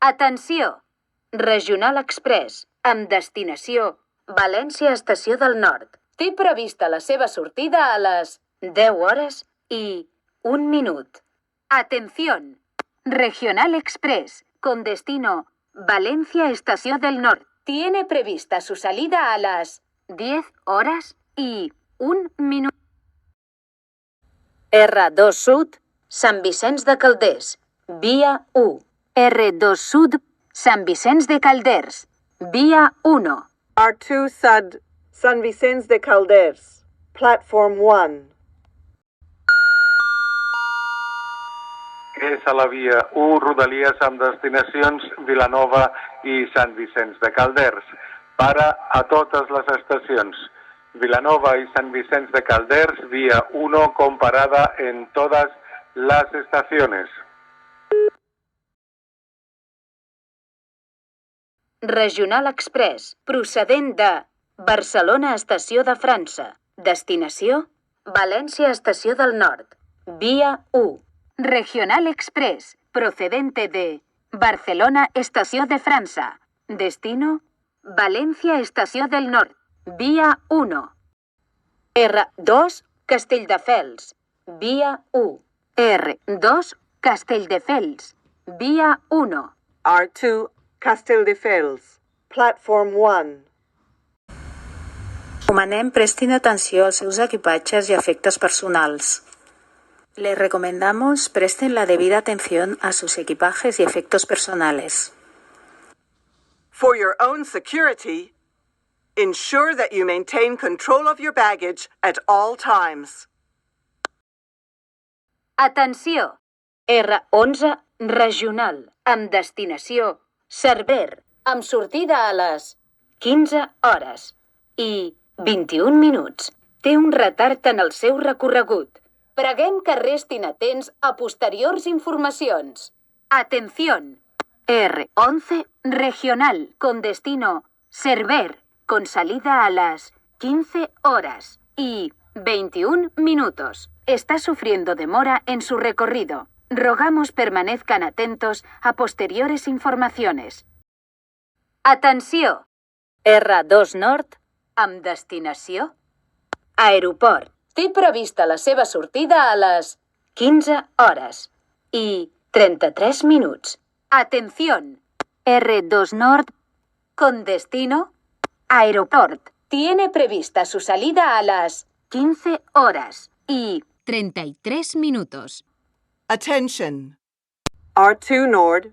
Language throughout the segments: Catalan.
Atenció! Regional Express, amb destinació València Estació del Nord. Té prevista la seva sortida a les 10 hores i 1 minut. Atención! Regional Express, con destino Valencia Estación del Norte. Tiene prevista su salida a las 10 horas y 1 minut. R2 Sud, Sant Vicenç de Calders, via 1. R2 Sud, Sant Vicenç de Calders, via 1. R2 Sud, Sant Vicenç de Calders, Platform 1. És a la via 1 Rodalies amb destinacions Vilanova i Sant Vicenç de Calders. Para a totes les estacions. Vilanova y San Vicente de Calders, vía 1 con parada en todas las estaciones. Regional Express, procedent de Barcelona Estació de França. Destinació València Estació del Nord, vía 1. Regional Express, procedente de Barcelona Estació de França. Destino València Estació del Nord, via 1. R2 Castelldefels, via 1. R2 Castelldefels, via 1. R2 Castelldefels, Platform 1. Recomanem prestin atenció als seus equipatges y efectos personals. Les recomendamos presten la debida atención a sus equipajes y efectos personales. For your own security, ensure that you maintain control of your baggage at all times. Atenció! R11 Regional, amb destinació Cerver, amb sortida a les 15 hores i 21 minuts. Té un retard en el seu recorregut. Preguem que restin atents a posteriors informacions. Atención! R11 Regional, con destino Cerver, con salida a las 15 horas y 21 minutos. Está sufriendo demora en su recorrido. Rogamos permanezcan atentos a posteriores informaciones. Atenció! R2 Nord, amb destinació Aeroport. Té prevista la seva sortida a les 15 hores y 33 minuts. Atención! R2 Nord, con destino Aeroport. Tiene prevista su salida a las 15 horas y 33 minutos. Attention! R2 Nord,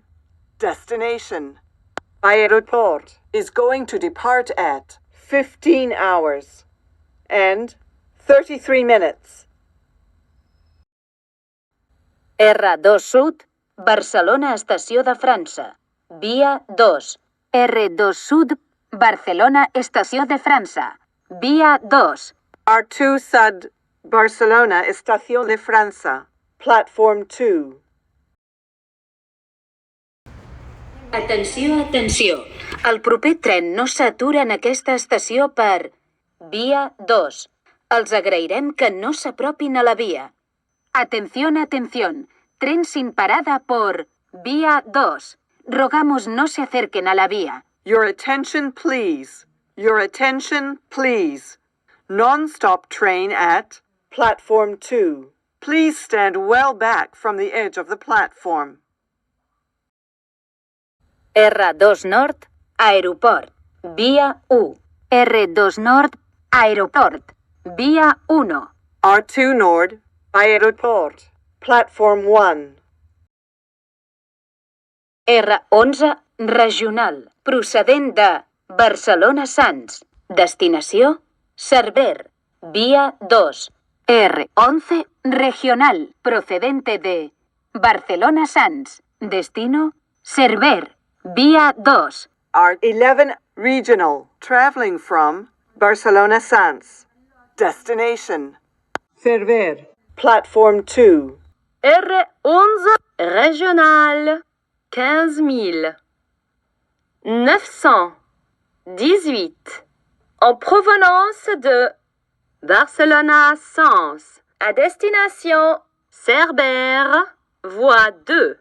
destination. Aeroport is going to depart at 15 hours and 33 minutes. R2 Sud, Barcelona Estació de França, via 2. R2 Sud, Barcelona Estació de França, via 2. R2 Sud, Barcelona Estació de França, Platform 2. Atenció, atenció! El proper tren no s'atura en aquesta estació per via 2. Els agrairem que no s'apropin a la via. Atención, atención! Tren sin parada por vía 2. Rogamos no se acerquen a la vía. Your attention, please. Your attention, please. Non-stop train at Platform 2. Please stand well back from the edge of the platform. R2 Nord, Aeroport, vía 1. R2 Nord, Aeroport, vía 1. R2 Nord, Aeroport, Platform 1. R11 Regional, procedent de Barcelona Sants. Destinació Cerver, vía 2. R11 Regional, procedente de Barcelona Sants. Destino Cerver, vía 2. R11 Regional, traveling from Barcelona Sants. Destination Cerver, Platform 2. R11 Régional, 15 918, en provenance de Barcelona Sens, à destination Cerbère, voie 2.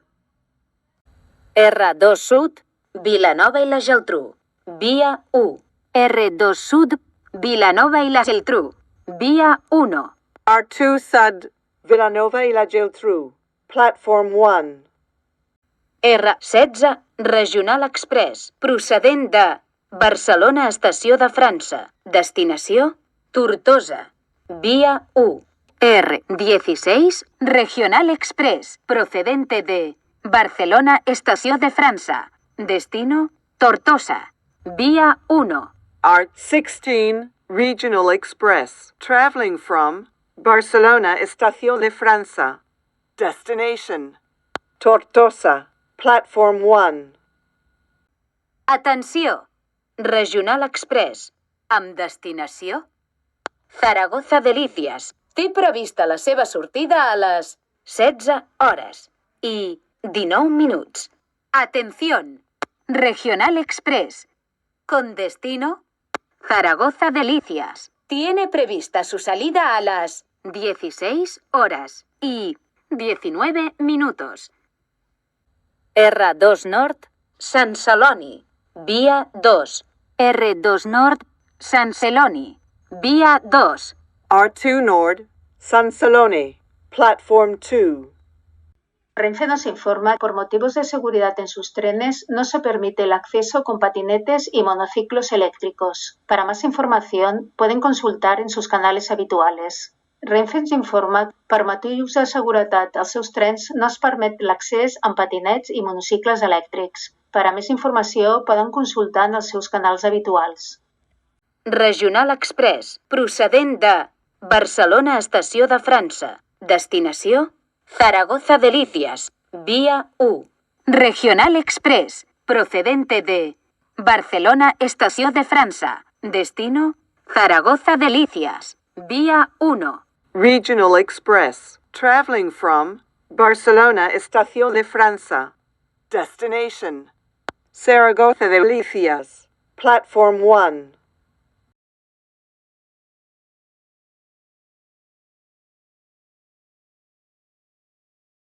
R2 Sud, Vilanova i la Geltrú, via 1. R2 Sud, Vilanova i la Geltrú, via 1. R2 Sud, Vilanova i la Geltrú, Platform 1. R16 Regional Express, procedent de Barcelona Estació de França, destinació Tortosa, via 1. R16 Regional Express, procedente de Barcelona Estació de França, destino Tortosa, via 1. R16 Regional Express, traveling from Barcelona Estación de França, destination Tortosa, Platform 1. Atenció! Regional Express, amb destinació Zaragoza Delicias. Té prevista la seva sortida a les 16 hores i 19 minuts. Atención! Regional Express, con destino Zaragoza Delicias. Tiene prevista su salida a las 16 horas y 19 minutos. R2 Nord, Sant Celoni, via 2. R2 Nord, Sant Celoni, via 2. R2 Nord, San Celoni, Platform 2. Renfe nos informa que por motivos de seguridad en sus trenes no se permite el acceso con patinetes y monociclos eléctricos. Para más información pueden consultar en sus canales habituales. Renfe ens informa que per motius de seguretat als seus trens no es permet l'accés amb patinets i monocicles elèctrics. Per a més informació poden consultar en els seus canals habituals. Regional Express, procedent de Barcelona Estació de França, destinació Zaragoza Delicias, vía 1. Regional Express, procedente de Barcelona Estación de Francia, destino Zaragoza Delicias, vía 1. Regional Express, traveling from Barcelona Estación de Francia, destination Zaragoza Delicias, Platform 1.